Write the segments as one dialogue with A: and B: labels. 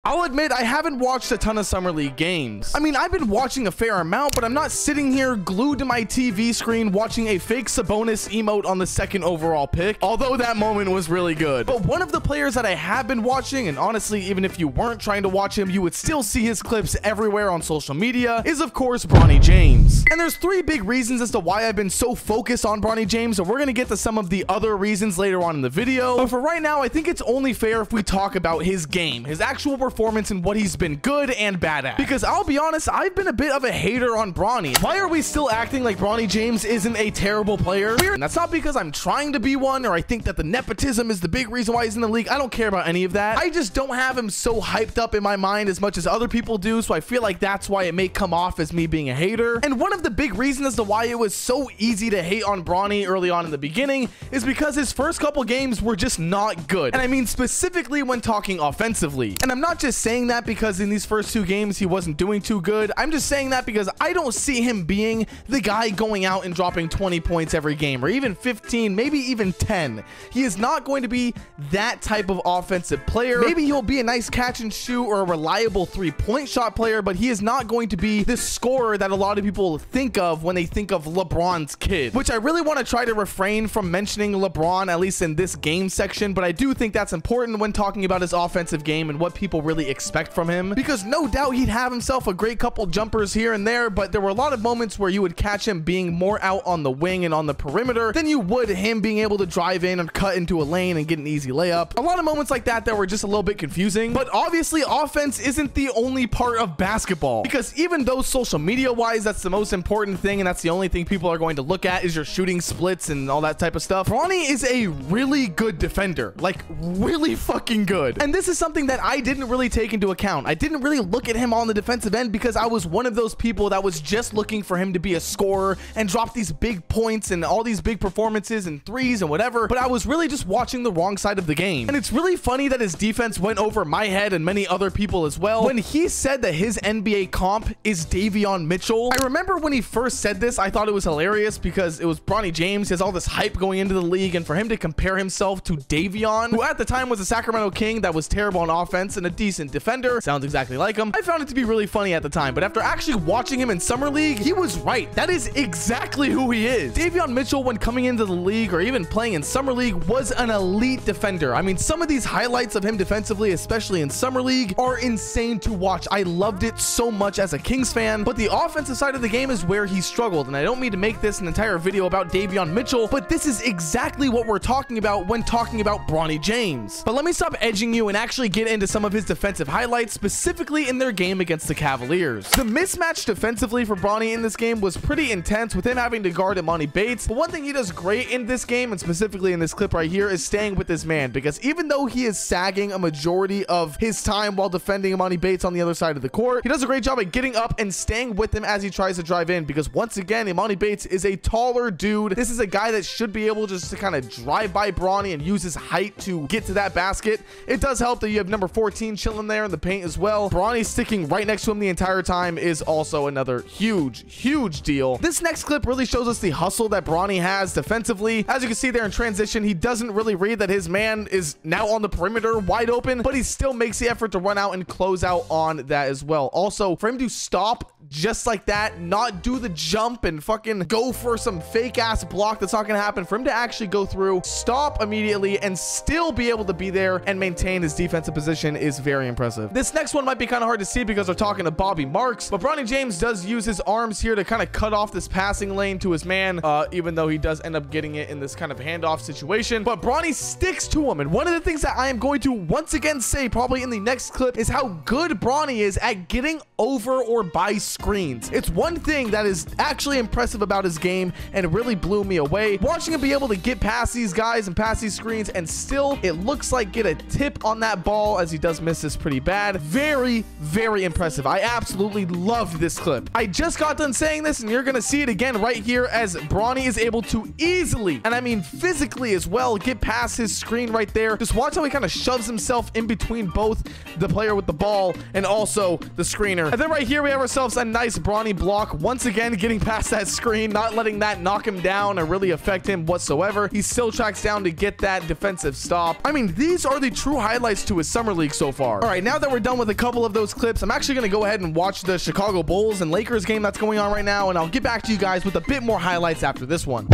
A: I'll admit I haven't watched a ton of Summer League games. I mean, I've been watching a fair amount, but I'm not sitting here glued to my TV screen watching a fake Sabonis emote on the second overall pick, although that moment was really good. But one of the players that I have been watching, and honestly, even if you weren't trying to watch him, you would still see his clips everywhere on social media, is of course Bronny James. And there's three big reasons as to why I've been so focused on Bronny James, and we're gonna get to some of the other reasons later on in the video. But for right now, I think it's only fair if we talk about his game, his actual performance, and what he's been good and bad at. Because I'll be honest, I've been a bit of a hater on Bronny. Why are we still acting like Bronny James isn't a terrible player? And that's not because I'm trying to be one, or I think that the nepotism is the big reason why he's in the league. I don't care about any of that. I just don't have him so hyped up in my mind as much as other people do, so I feel like that's why it may come off as me being a hater. And one of the big reasons as to why it was so easy to hate on Bronny early on in the beginning is because his first couple games were just not good. And I mean specifically when talking offensively. And I'm not just saying that because in these first two games he wasn't doing too good. I'm just saying that because I don't see him being the guy going out and dropping 20 points every game, or even 15, maybe even 10. He is not going to be that type of offensive player. Maybe he'll be a nice catch and shoot or a reliable three-point shot player, but he is not going to be this scorer that a lot of people think of when they think of LeBron's kid, which I really want to try to refrain from mentioning LeBron, at least in this game section, but I do think that's important when talking about his offensive game and what people really expect from him, because no doubt he'd have himself a great couple jumpers here and there, but there were a lot of moments where you would catch him being more out on the wing and on the perimeter than you would him being able to drive in and cut into a lane and get an easy layup. A lot of moments like that were just a little bit confusing. But obviously offense isn't the only part of basketball, because even though social media wise that's the most important thing and that's the only thing people are going to look at is your shooting splits and all that type of stuff, Bronny is a really good defender, like really fucking good. And this is something that I didn't really take into account. I didn't really look at him on the defensive end because I was one of those people that was just looking for him to be a scorer and drop these big points and all these big performances and threes and whatever, but I was really just watching the wrong side of the game. And it's really funny that his defense went over my head and many other people as well when he said that his NBA comp is Davion Mitchell. I remember when he first said this, I thought it was hilarious because it was Bronny James. He has all this hype going into the league, and for him to compare himself to Davion, who at the time was a Sacramento King that was terrible on offense and a decent defender, sounds exactly like him, I found it to be really funny at the time. But after actually watching him in Summer League, he was right. That is exactly who he is. Davion Mitchell, when coming into the league or even playing in Summer League, was an elite defender. I mean, some of these highlights of him defensively, especially in Summer League, are insane to watch. I loved it so much as a Kings fan, but the offensive side of the game is where he struggled. And I don't mean to make this an entire video about Davion Mitchell, but this is exactly what we're talking about when talking about Bronny James. But let me stop edging you and actually get into some of his defensive highlights, specifically in their game against the Cavaliers. The mismatch defensively for Bronny in this game was pretty intense, with him having to guard Emoni Bates. But one thing he does great in this game, and specifically in this clip right here, is staying with this man, because even though he is sagging a majority of his time while defending Emoni Bates on the other side of the court, he does a great job at getting up and staying with him as he tries to drive in, because once again, Emoni Bates is a taller dude. This is a guy that should be able just to kind of drive by Bronny and use his height to get to that basket. It does help that you have number 14 chilling there in the paint as well. Bronny sticking right next to him the entire time is also another huge deal. This next clip really shows us the hustle that Bronny has defensively. As you can see there in transition, he doesn't really read that his man is now on the perimeter wide open, but he still makes the effort to run out and close out on that as well. Also, for him to stop just like that, not do the jump and fucking go for some fake ass block that's not gonna happen, for him to actually go through, stop immediately, and still be able to be there and maintain his defensive position is very impressive. This next one might be kind of hard to see because we're talking to Bobby Marks, but Bronny James does use his arms here to kind of cut off this passing lane to his man, even though he does end up getting it in this kind of handoff situation. But Bronny sticks to him, and one of the things that I am going to once again say probably in the next clip is how good Bronny is at getting over or by screens. It's one thing that is actually impressive about his game, and it really blew me away. Watching him be able to get past these guys and past these screens and still, it looks like, get a tip on that ball, as he does miss this pretty bad. Very impressive. I absolutely loved this clip. I just got done saying this, and you're gonna see it again right here as Bronny is able to easily, and I mean physically as well, get past his screen right there. Just watch how he kind of shoves himself in between both the player with the ball and also the screener. And then right here we have ourselves a nice Bronny block, once again getting past that screen, not letting that knock him down or really affect him whatsoever. He still tracks down to get that defensive stop. I mean, these are the true highlights to his Summer League so far. All right, now that we're done with a couple of those clips, I'm actually going to go ahead and watch the Chicago Bulls and Lakers game that's going on right now, and I'll get back to you guys with a bit more highlights after this one.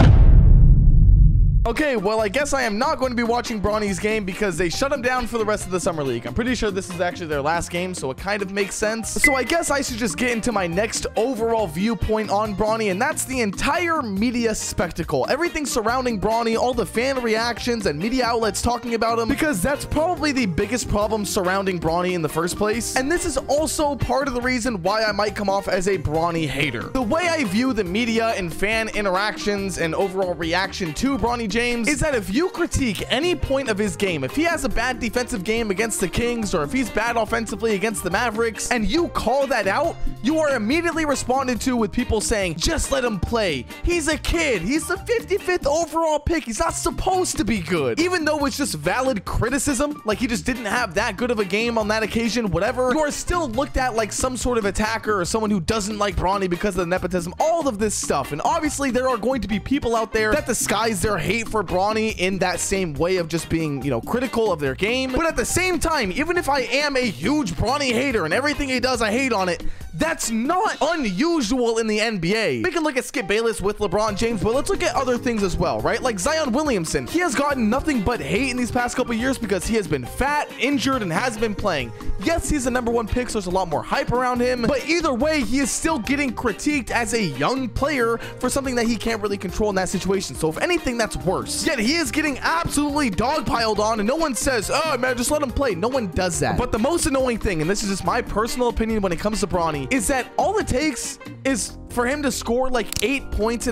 A: Okay, well, I guess I am not going to be watching Bronny's game because they shut him down for the rest of the Summer League. I'm pretty sure this is actually their last game, so it kind of makes sense. So I guess I should just get into my next overall viewpoint on Bronny, and that's the entire media spectacle. Everything surrounding Bronny, all the fan reactions and media outlets talking about him, because that's probably the biggest problem surrounding Bronny in the first place. And this is also part of the reason why I might come off as a Bronny hater. The way I view the media and fan interactions and overall reaction to Bronny James is that if you critique any point of his game, if he has a bad defensive game against the Kings, or if he's bad offensively against the Mavericks, and you call that out, you are immediately responded to with people saying, just let him play. He's a kid. He's the 55th overall pick. He's not supposed to be good. Even though it's just valid criticism, like he just didn't have that good of a game on that occasion, whatever, you are still looked at like some sort of attacker or someone who doesn't like Bronny because of the nepotism, all of this stuff. And obviously there are going to be people out there that disguise their hate for Bronny in that same way of just being, you know, critical of their game. But at the same time, even if I am a huge Bronny hater and everything he does I hate on it, that's not unusual in the NBA. We can look at Skip Bayless with LeBron James, but let's look at other things as well, right? Like Zion Williamson. He has gotten nothing but hate in these past couple years because he has been fat, injured, and hasn't been playing. Yes, he's the #1 pick, so there's a lot more hype around him, but either way, he is still getting critiqued as a young player for something that he can't really control in that situation. So if anything, that's worse. Yet he is getting absolutely dogpiled on, and no one says, oh man, just let him play. No one does that. But the most annoying thing, and this is just my personal opinion when it comes to Bronny, is that all it takes is for him to score like 8.5 points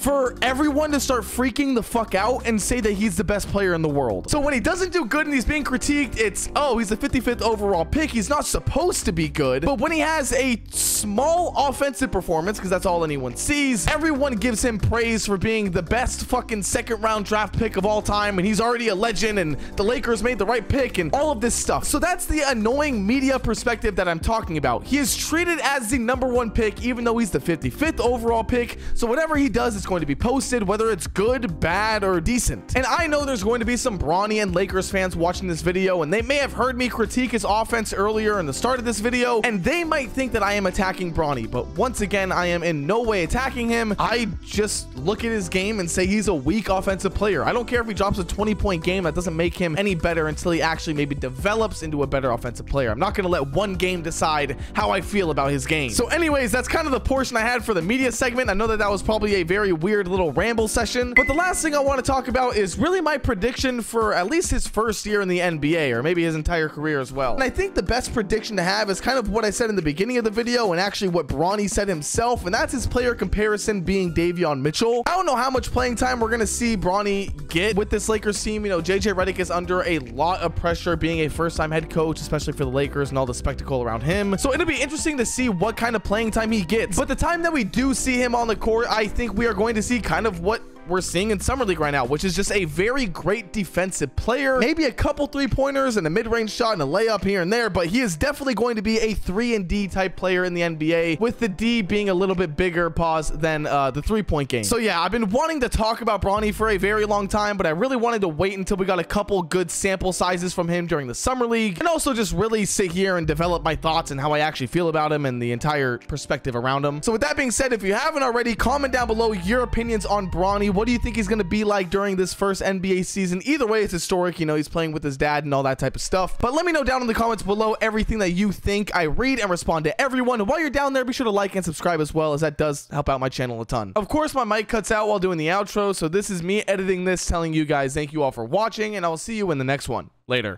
A: for everyone to start freaking the fuck out and say that he's the best player in the world. So when he doesn't do good and he's being critiqued, it's, oh, he's the 55th overall pick. He's not supposed to be good. But when he has a small offensive performance, because that's all anyone sees, everyone gives him praise for being the best fucking second-round draft pick of all time, and he's already a legend, and the Lakers made the right pick, and all of this stuff. So that's the annoying media perspective that I'm talking about. He is treated as the #1 pick, even though he's the 55th overall pick. So whatever he does is going to be posted, whether it's good, bad, or decent. And I know there's going to be some Bronny and Lakers fans watching this video, and they may have heard me critique his offense earlier in the start of this video, and they might think that I am attacking Bronny. But once again, I am in no way attacking him. I just look at his game and say he's a weak offensive player. I don't care if he drops a 20-point game. That doesn't make him any better until he actually maybe develops into a better offensive player. I'm not going to let one game decide how I feel about his game. So anyways, that's kind of the portion I had for the media segment. I know that that was probably a very weird little ramble session, but the last thing I want to talk about is really my prediction for at least his first year in the NBA, or maybe his entire career as well. And I think the best prediction to have is kind of what I said in the beginning of the video, and actually what Bronny said himself, and that's his player comparison being Davion Mitchell. I don't know how much playing time we're going to see Bronny get with this Lakers team. You know, JJ Redick is under a lot of pressure being a first-time head coach, especially for the Lakers and all the spectacle around him. So it'll be interesting to see what kind of playing time he gets. But the time that we do see him on the court, I think we are going to see kind of what we're seeing in Summer League right now, which is just a very great defensive player, maybe a couple three-pointers and a mid-range shot and a layup here and there, but he is definitely going to be a 3-and-D type player in the NBA, with the D being a little bit bigger than the three-point game. So yeah, I've been wanting to talk about Bronny for a very long time, but I really wanted to wait until we got a couple good sample sizes from him during the Summer League, and also just really sit here and develop my thoughts and how I actually feel about him and the entire perspective around him. So with that being said, if you haven't already, comment down below your opinions on Bronny. What do you think he's going to be like during this first NBA season? Either way, it's historic. You know, he's playing with his dad and all that type of stuff. But let me know down in the comments below everything that you think. I read and respond to everyone. And while you're down there, be sure to like and subscribe as well, as that does help out my channel a ton. Of course, my mic cuts out while doing the outro, so this is me editing this, telling you guys thank you all for watching, and I will see you in the next one. Later.